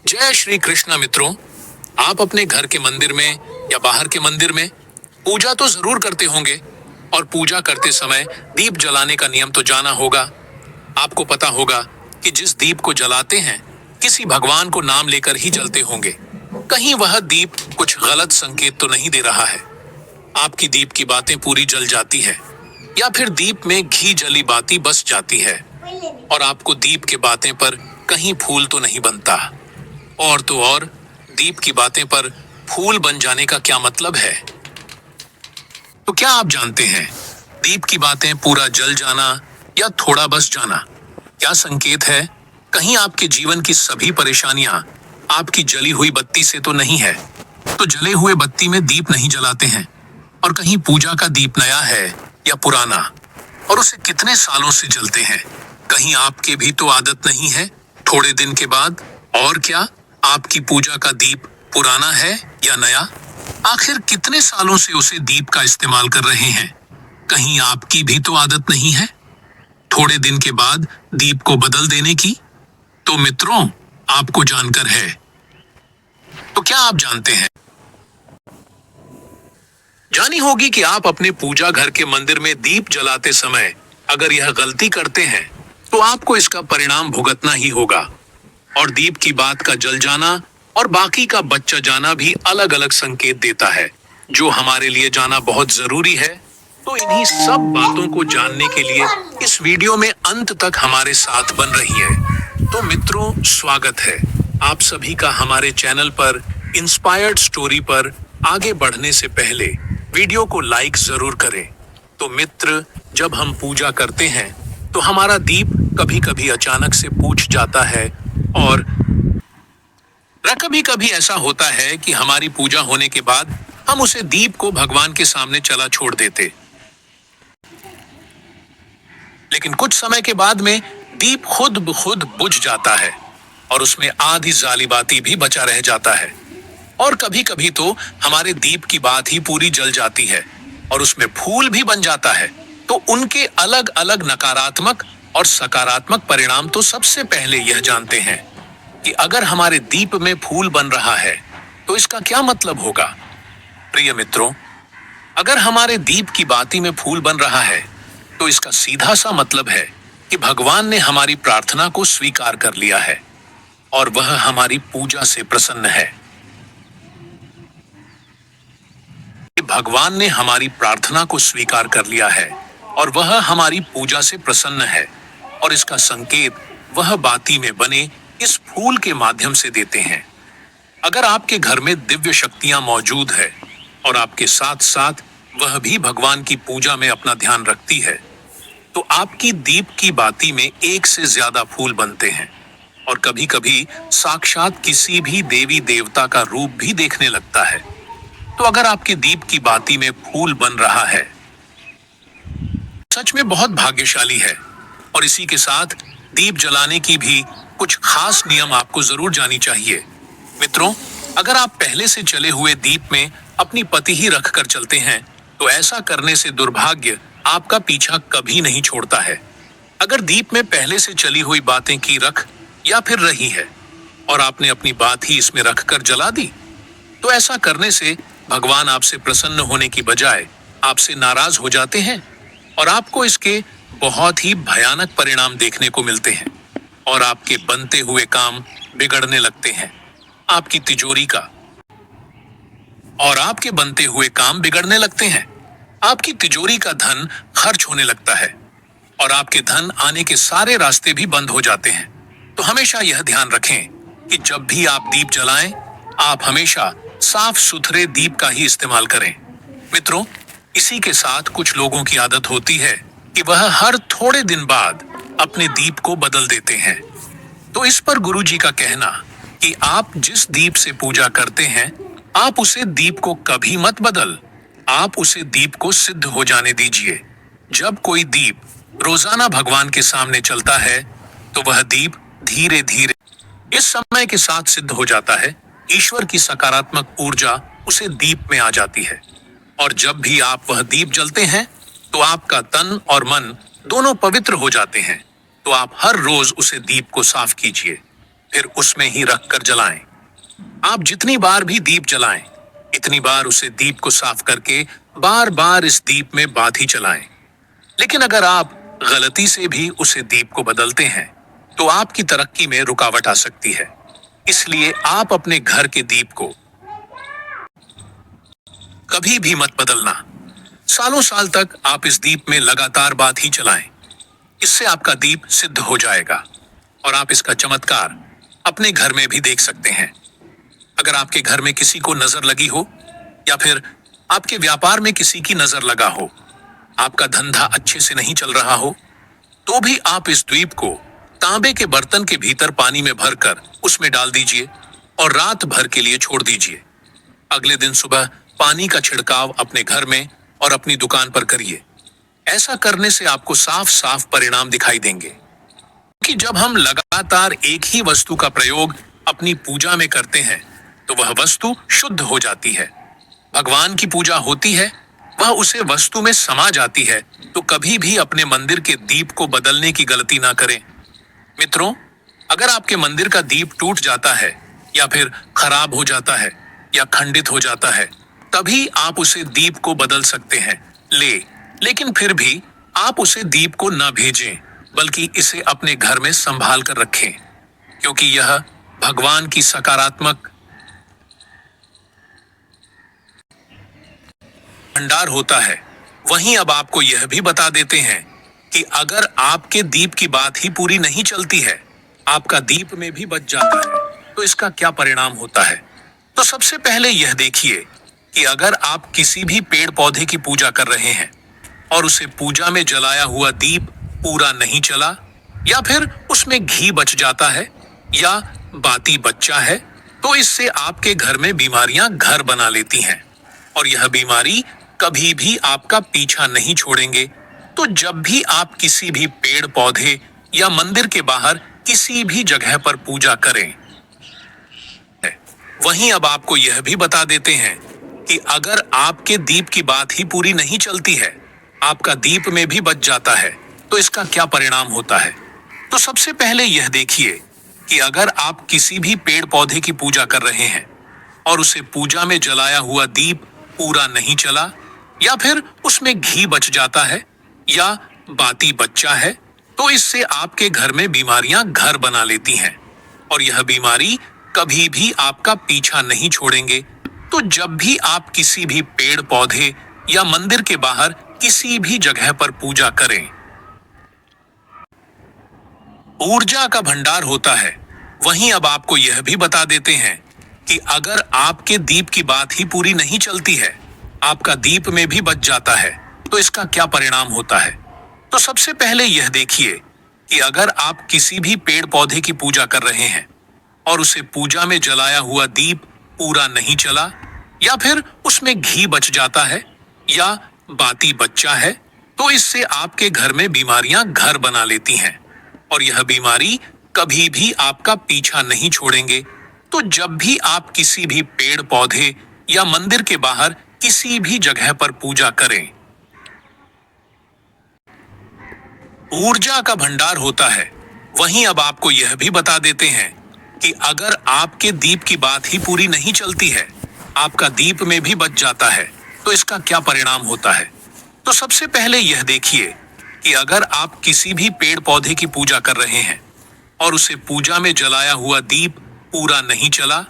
जय श्री कृष्ण मित्रों। आप अपने घर के मंदिर में या बाहर के मंदिर में पूजा तो जरूर करते होंगे और पूजा करते समय दीप जलाने का नियम तो जाना होगा। आपको पता होगा कि जिस दीप को जलाते हैं किसी भगवान को नाम लेकर ही जलते होंगे। कहीं वह दीप कुछ गलत संकेत तो नहीं दे रहा है। आपकी दीप की बातें पूरी जल जाती है या फिर दीप में घी जली बाती बस जाती है और आपको दीप के बातें पर कहीं फूल तो नहीं बनता। और तो और दीप की बातें पर फूल बन जाने का क्या मतलब है? तो क्या आप जानते हैं दीप की बातें पूरा जल जाना या थोड़ा बस जाना क्या संकेत है? कहीं आपके जीवन की सभी परेशानियां आपकी जली हुई बत्ती से तो नहीं है। तो जले हुए बत्ती में दीप नहीं जलाते हैं। और कहीं पूजा का दीप नया है या पुराना और उसे कितने सालों से जलते हैं। कहीं आपके भी तो आदत नहीं है थोड़े दिन के बाद। और क्या आपकी पूजा का दीप पुराना है या नया? आखिर कितने सालों से उसे दीप का इस्तेमाल कर रहे हैं? कहीं आपकी भी तो आदत नहीं है थोड़े दिन के बाद दीप को बदल देने की? तो मित्रों, आपको जानकर है। तो क्या आप जानते हैं, जानी होगी कि आप अपने पूजा घर के मंदिर में दीप जलाते समय अगर यह गलती करते हैं तो आपको इसका परिणाम भुगतना ही होगा। और दीप की बात का जल जाना और बाकी का बच्चा जाना भी अलग अलग संकेत देता है जो हमारे लिए जाना बहुत जरूरी है। तो इन्हीं सब बातों को जानने के लिए इस वीडियो में अंत तक हमारे साथ बन रही है। तो मित्रों, स्वागत है आप सभी का हमारे चैनल पर। इंस्पायर्ड स्टोरी पर आगे बढ़ने से पहले वीडियो को लाइक जरूर करें। तो मित्र, जब हम पूजा करते हैं तो हमारा दीप कभी कभी अचानक से बुझ जाता है और कभी कभी ऐसा होता है कि हमारी पूजा होने के बाद हम उसे दीप को भगवान के सामने चला छोड़ देते। लेकिन कुछ समय के बाद में दीप खुद ब खुद बुझ जाता है और उसमें आधी जाली बाती भी बचा रह जाता है। और कभी कभी तो हमारे दीप की बात ही पूरी जल जाती है और उसमें फूल भी बन जाता है। तो उनके अलग अलग नकारात्मक और सकारात्मक परिणाम तो सबसे पहले यह जानते हैं कि अगर हमारे दीप में फूल बन रहा है तो इसका क्या मतलब होगा। प्रिय मित्रों, अगर हमारे दीप की बाती में फूल बन रहा है तो इसका सीधा सा मतलब है कि भगवान ने हमारी प्रार्थना को स्वीकार कर लिया है और वह हमारी पूजा से प्रसन्न है। भगवान ने हमारी प्रार्थना को स्वीकार कर लिया है और वह हमारी पूजा से प्रसन्न है। और इसका संकेत वह बाती में बने इस फूल के माध्यम से देते हैं। अगर आपके घर में दिव्य शक्तियां मौजूद है और आपके साथ साथ वह भी भगवान की पूजा में अपना ध्यान रखती है तो आपकी दीप की बाती में एक से ज्यादा फूल बनते हैं और कभी कभी साक्षात किसी भी देवी देवता का रूप भी देखने लगता है। तो अगर आपके दीप की बाती में फूल बन रहा है सच में बहुत भाग्यशाली है। और इसी के साथ दीप जलाने की भी कुछ खास नियम आपको जरूर जानी चाहिए। मित्रों, अगर आप पहले से चले हुए दीप में अपनी पति ही रखकर चलते हैं तो ऐसा करने से दुर्भाग्य आपका पीछा कभी नहीं छोड़ता है। अगर दीप में पहले से चली हुई बातें की रख या फिर रही है और आपने अपनी बात ही इसमें रखकर जला दी तो ऐसा करने से भगवान आपसे प्रसन्न होने की बजाय आपसे नाराज हो जाते हैं और आपको इसके बहुत ही भयानक परिणाम देखने को मिलते हैं और आपके बनते हुए काम बिगड़ने लगते हैं। आपकी तिजोरी का और आपके बनते हुए काम बिगड़ने लगते हैं। आपकी तिजोरी का धन खर्च होने लगता है और आपके धन आने के सारे रास्ते भी बंद हो जाते हैं। तो हमेशा यह ध्यान रखें कि जब भी आप दीप जलाएं, आप हमेशा साफ सुथरे दीप का ही इस्तेमाल करें। मित्रों, इसी के साथ कुछ लोगों की आदत होती है कि वह हर थोड़े दिन बाद अपने दीप को बदल देते हैं। तो इस पर गुरुजी का कहना कि आप जिस दीप से पूजा करते हैं आप उसे दीप को कभी मत बदल, आप उसे दीप को सिद्ध हो जाने दीजिए। जब कोई दीप रोजाना भगवान के सामने चलता है तो वह दीप धीरे धीरे इस समय के साथ सिद्ध हो जाता है। ईश्वर की सकारात्मक ऊर्जा उसे दीप में आ जाती है और जब भी आप वह दीप जलते हैं तो आपका तन और मन दोनों पवित्र हो जाते हैं। तो आप हर रोज उसे दीप को साफ कीजिए, फिर उसमें ही रखकर जलाएं। आप जितनी बार भी दीप जलाएं, इतनी बार उसे दीप को साफ करके बार बार इस दीप में बाती चलाएं। लेकिन अगर आप गलती से भी उसे दीप को बदलते हैं तो आपकी तरक्की में रुकावट आ सकती है। इसलिए आप अपने घर के दीप को कभी भी मत बदलना। सालों साल तक आप इस दीप में लगातार बाती चलाएं। इससे आपका दीप सिद्ध हो जाएगा और आप इसका चमत्कार अपने घर में भी देख सकते हैं। अगर आपके घर में किसी को नजर लगी हो या फिर आपके व्यापार में किसी की नजर लगा हो, आपका धंधा अच्छे से नहीं चल रहा हो, तो भी आप इस द्वीप को तांबे के बर्तन के भीतर पानी में भरकर उसमें डाल दीजिए और रात भर के लिए छोड़ दीजिए। अगले दिन सुबह पानी का छिड़काव अपने घर में और अपनी दुकान पर करिए। ऐसा करने से आपको साफ साफ परिणाम दिखाई देंगे कि जब हम लगातार एक ही वस्तु का प्रयोग अपनी पूजा में करते हैं तो वह वस्तु शुद्ध हो जाती है। भगवान की पूजा होती है, वह उसे वस्तु में समा जाती है। तो कभी भी अपने मंदिर के दीप को बदलने की गलती ना करें। मित्रों, अगर आपके मंदिर का दीप टूट जाता है या फिर खराब हो जाता है या खंडित हो जाता है, तभी आप उसे दीप को बदल सकते हैं। लेकिन फिर भी आप उसे दीप को न भेजें, बल्कि इसे अपने घर में संभाल कर रखें, क्योंकि यह भगवान की सकारात्मक भंडार होता है। वहीं अब आपको यह भी बता देते हैं कि अगर आपके दीप की बात ही पूरी नहीं चलती है, आपका दीप में भी बच जाता है, तो इसका क्या परिणाम होता है। तो सबसे पहले यह देखिए कि अगर आप किसी भी पेड़ पौधे की पूजा कर रहे हैं और उसे पूजा में जलाया हुआ दीप पूरा नहीं चला, या फिर उसमें घी बच जाता है या बाती बच्चा है, तो इससे आपके घर में बीमारियां घर बना लेती हैं और यह बीमारी कभी भी आपका पीछा नहीं छोड़ेंगे। तो जब भी आप किसी भी पेड़ पौधे या मंदिर के बाहर किसी भी जगह पर पूजा करें, वहीं अब आपको यह भी बता देते हैं कि अगर आपके दीप की बात ही पूरी नहीं चलती है, आपका दीप में भी बच जाता है, तो इसका क्या परिणाम होता है। तो सबसे पहले यह देखिए कि अगर आप किसी भी पेड़ पौधे की पूजा कर रहे हैं और उसे पूजा में जलाया हुआ दीप पूरा नहीं चला, या फिर उसमें घी बच जाता है या बाती बच्चा है, तो इससे आपके घर में बीमारियां घर बना लेती हैं और यह बीमारी कभी भी आपका पीछा नहीं छोड़ेंगे। तो जब भी आप किसी भी पेड़ पौधे या मंदिर के बाहर किसी भी जगह पर पूजा करें, ऊर्जा का भंडार होता है। वहीं अब आपको यह भी बता देते हैं कि अगर आपके दीप की बात ही पूरी नहीं चलती है, आपका दीप में भी बच जाता है, तो इसका क्या परिणाम होता है। तो सबसे पहले यह देखिए कि अगर आप किसी भी पेड़ पौधे की पूजा कर रहे हैं और उसे पूजा में जलाया हुआ दीप पूरा नहीं चला, या फिर उसमें घी बच जाता है या बाती बच्चा है, तो इससे आपके घर में बीमारियां घर बना लेती हैं और यह बीमारी कभी भी आपका पीछा नहीं छोड़ेंगे। तो जब भी आप किसी भी पेड़ पौधे या मंदिर के बाहर किसी भी जगह पर पूजा करें, ऊर्जा का भंडार होता है। वहीं अब आपको यह भी बता देते हैं कि अगर आपके दीप की बात ही पूरी नहीं चलती है, आपका दीप में भी बच जाता है, तो इसका क्या परिणाम होता है। तो सबसे पहले यह देखिए कि अगर आप किसी भी पेड़ पौधे की पूजा कर रहे हैं और उसे पूजा में जलाया हुआ दीप पूरा नहीं चला,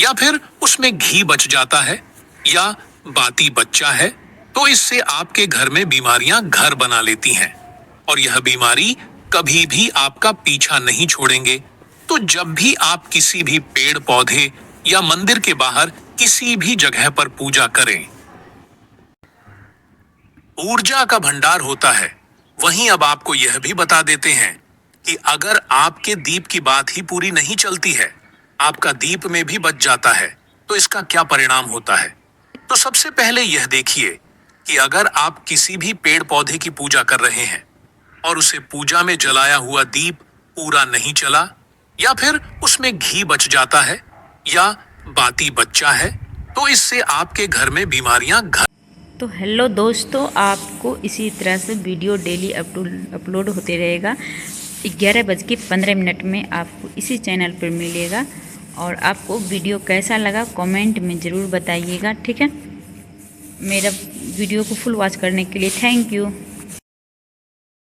या फिर उसमें घी बच जाता है या बाती बच्चा है, तो इससे आपके घर में बीमारियां घर बना लेती हैं और यह बीमारी कभी भी आपका पीछा नहीं छोड़ेंगे। तो जब भी आप किसी भी पेड़ पौधे या मंदिर के बाहर किसी भी जगह पर पूजा करें, ऊर्जा का भंडार होता है। वहीं अब आपको यह भी बता देते हैं कि अगर आपके दीप की बात ही पूरी नहीं चलती है, आपका दीप में भी बच जाता है, तो इसका क्या परिणाम होता है। तो सबसे पहले यह देखिए कि अगर आप किसी भी पेड़ पौधे की पूजा कर रहे हैं और उसे पूजा में जलाया हुआ दीप पूरा नहीं चला, या फिर उसमें घी बच जाता है या बाती बच्चा है, तो इससे आपके घर में बीमारियां घर। तो हेलो दोस्तों, आपको इसी तरह से वीडियो डेली अपलोड होते रहेगा। 11:15 में आपको इसी चैनल पर मिलेगा। और आपको वीडियो कैसा लगा कमेंट में ज़रूर बताइएगा, ठीक है। मेरा वीडियो को फुल वॉच करने के लिए थैंक यू।